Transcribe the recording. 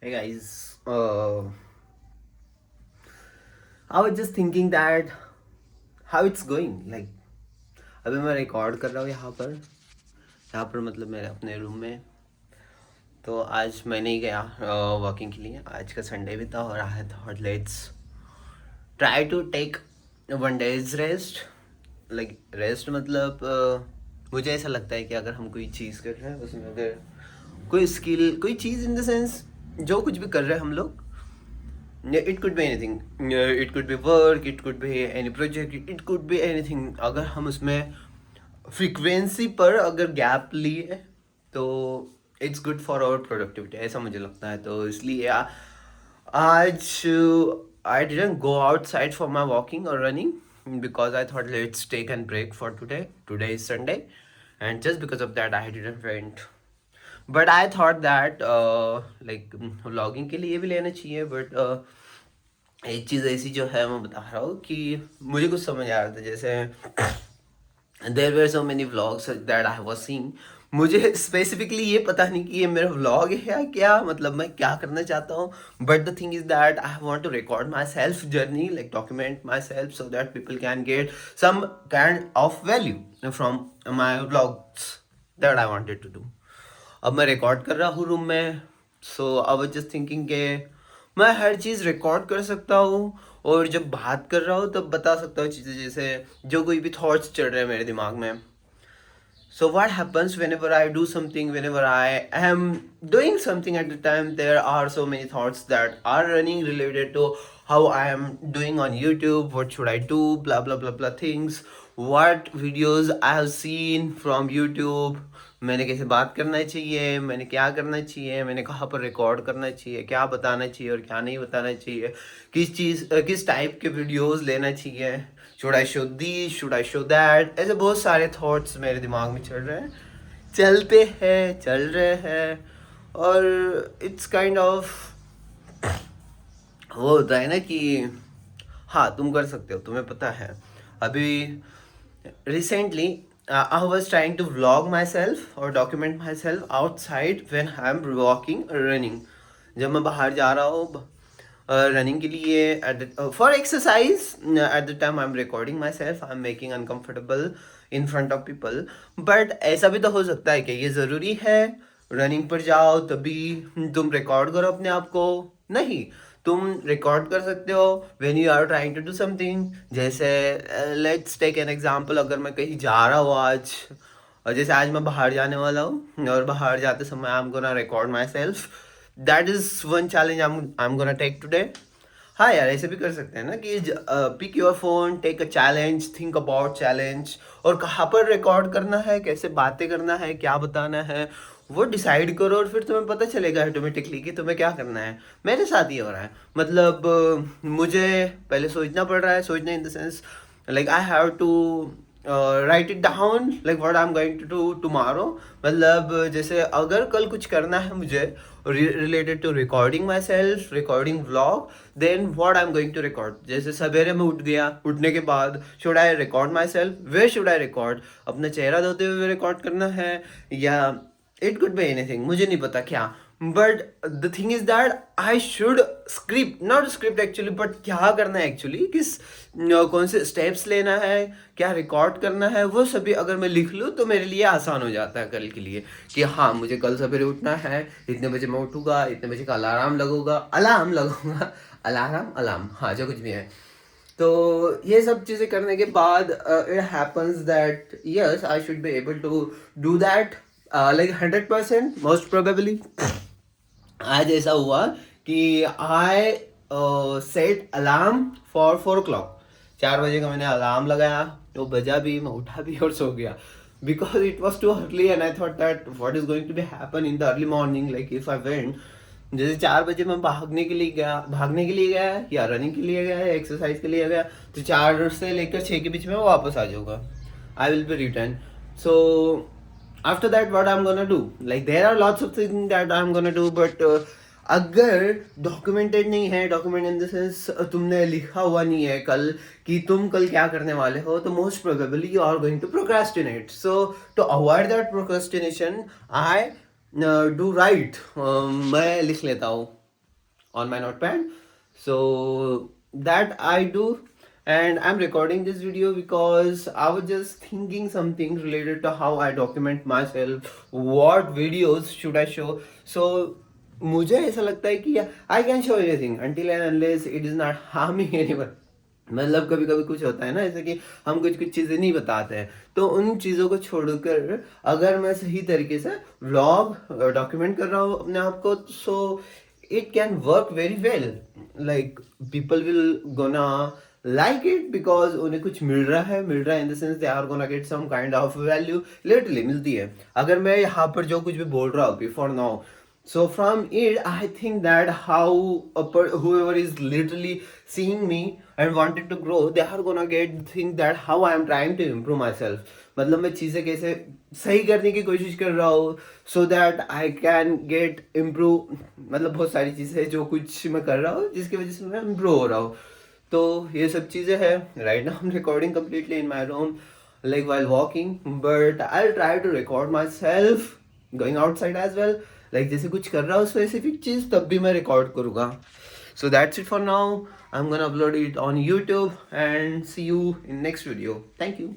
Hey guys, I was just thinking that how it's going. Like अभी मैं record कर रहा हूँ यहाँ पर मतलब मेरे अपने रूम में। तो आज मैं नहीं गया वॉकिंग के लिए। आज का संडे भी था और I thought let's try to take one day's rest. Like rest मतलब मुझे ऐसा लगता है कि अगर हम कोई चीज़ कर रहे हैं उसमें अगर कोई स्किल कोई चीज़ इन द सेंस जो कुछ भी कर रहे हैं हम लोग, it could be anything. It could be work, it could be any project, it could be anything. अगर हम उसमें फ्रीक्वेंसी पर अगर गैप लिए तो it's good for our productivity, ऐसा मुझे लगता है। तो इसलिए आज I didn't go outside for my walking और running because I thought let's take a break for today. Today is Sunday, and just because of that, I didn't went. But I thought that like vlogging के लिए भी लेना चाहिए। But एक चीज़ ऐसी जो है मैं बता रहा हूँ कि मुझे कुछ समझ आ रहा था। जैसे there were so many vlogs that I was seeing. मुझे स्पेसिफिकली ये पता नहीं कि ये मेरा व्लॉग है या क्या, मतलब मैं क्या करना चाहता हूँ। But the thing is that I want to record myself journey, like document myself so that people can get some kind of value from my vlogs that I wanted to do. अब मैं record कर रहा हूँ room में। So I was just thinking के मैं हर चीज़ record कर सकता हूँ और जब बात कर रहा हूँ तब बता सकता हूँ चीज़ें, जैसे जो कोई भी थॉट्स चल रहे हैं मेरे दिमाग में। So what happens whenever I do something, whenever I am doing something at the time, there are so many thoughts that are running related to how I am doing on YouTube, what should I do, blah blah blah blah things, what videos I have seen from YouTube, मैंने कैसे बात करना चाहिए, मैंने क्या करना चाहिए, मैंने कहाँ पर रिकॉर्ड करना चाहिए, क्या बताना चाहिए और क्या नहीं बताना चाहिए, किस टाइप के वीडियोस लेना चाहिए, should I show this, should I show that. ऐसे बहुत सारे थॉट्स मेरे दिमाग में चल रहे हैं, चल रहे हैं। और इट्स काइंड ऑफ वो होता है ना कि हाँ तुम कर सकते हो, तुम्हें पता है। अभी recently I was trying to vlog myself और document myself outside when I am walking running. जब मैं बाहर जा रहा हूँ रनिंग के लिए for exercise, at the time I am recording myself, I am making uncomfortable in front of people. But ऐसा भी तो हो सकता है कि ये ज़रूरी है रनिंग पर जाओ तभी तुम रिकॉर्ड करो अपने आप को? नहीं, तुम रिकॉर्ड कर सकते हो when you are trying to do something. जैसे लेट्स टेक एन एग्जांपल, अगर मैं कहीं जा रहा हूँ आज, और जैसे आज मैं बाहर जाने वाला हूँ और बाहर जाते समय I am gonna record myself. That is one challenge I am gonna take today. हाँ यार, ऐसे भी कर सकते हैं ना कि pick your phone, take a challenge, think about challenge, और कहाँ पर रिकॉर्ड करना है, कैसे बातें करना है, क्या बताना है, वो डिसाइड करो और फिर तुम्हें पता चलेगा ऑटोमेटिकली कि तुम्हें क्या करना है। मेरे साथ ये हो रहा है, मतलब मुझे पहले सोचना पड़ रहा है, सोचना in the sense like I have to write it down, like what I am going to do tomorrow. मतलब जैसे अगर कल कुछ करना है मुझे related to recording myself, recording vlog, then what I am going to record. जैसे सवेरे में उठ गया, उठने के बाद should I record myself, way should I record, अपना चेहरा धोते हुए रिकॉर्ड करना है या इट कुड बी एनीथिंग, मुझे नहीं पता क्या। But the thing is that I should script, not script actually, but क्या करना है एक्चुअली, कौन से स्टेप्स लेना है, क्या रिकॉर्ड करना है, वो सभी अगर मैं लिख लूँ तो मेरे लिए आसान हो जाता है कल के लिए कि हाँ मुझे कल सवेरे उठना है, इतने बजे मैं उठूंगा, इतने बजे का अलार्म लगूंगा अलार्म, हाँ जो कुछ भी है। तो ये सब चीज़ें करने के बाद it happens that yes I should be able to do that like 100% most probably. आज ऐसा हुआ कि आई सेट अलार्म फॉर 4 o'clock, 4 बजे का मैंने अलार्म लगाया, तो बजा भी, मैं उठा भी और सो गया because it was too early and I thought that what is going to be happen in the early morning, like if I went, जैसे 4 बजे मैं भागने के लिए गया या रनिंग के लिए गया या एक्सरसाइज के लिए गया, तो 4 से लेकर 6 के बीच में मैं वापस आ जाऊंगा, I will be return. So after that what I'm gonna do, like there are lots of things that I'm gonna do, but अगर डॉक्यूमेंटेड नहीं है, डॉक्यूमेंट इन द सेंस तुमने लिखा हुआ नहीं है कल कि तुम कल क्या करने वाले हो, तो most probably you are going to procrastinate. So to avoid that procrastination I do right, मैं लिख लेता हूँ on my notepad. So that I do, and I'm recording this video because I was just thinking something related to how I document myself, what videos should I show. So मुझे ऐसा लगता है कि I can show anything until and unless it is not harming anyone. मतलब कभी कभी कुछ होता है ना, जैसे कि हम कुछ कुछ चीज़ें नहीं बताते हैं, तो उन चीज़ों को छोड़कर अगर मैं सही तरीके से व्लॉग डॉक्यूमेंट कर रहा हूँ अपने आप को, so it can work very well. Like people will gonna like it because उन्हें कुछ मिल रहा है in the sense they are gonna get some kind of value. Literally मिलती है. अगर मैं यहाँ पर जो कुछ भी बोल रहा हूँ before now, so from it I think that how whoever is literally seeing me and wanted to grow, they are gonna get think that how I am trying to improve myself. मतलब मैं चीज़ें कैसे सही करने की कोशिश कर रहा हूँ so that I can get improve. मतलब बहुत सारी चीज़ें जो कुछ मैं कर रहा हूँ जिसकी वजह से मैं improve हो रहा हूँ. तो ये सब चीज़ें हैं. Right now I'm recording completely in my room, like while walking, but I'll try to record myself going outside as well. Like जैसे कुछ कर रहा हूँ स्पेसिफिक चीज़, तब भी मैं रिकॉर्ड करूँगा. So that's it for now. I am gonna upload it on YouTube and see you in next video. Thank you.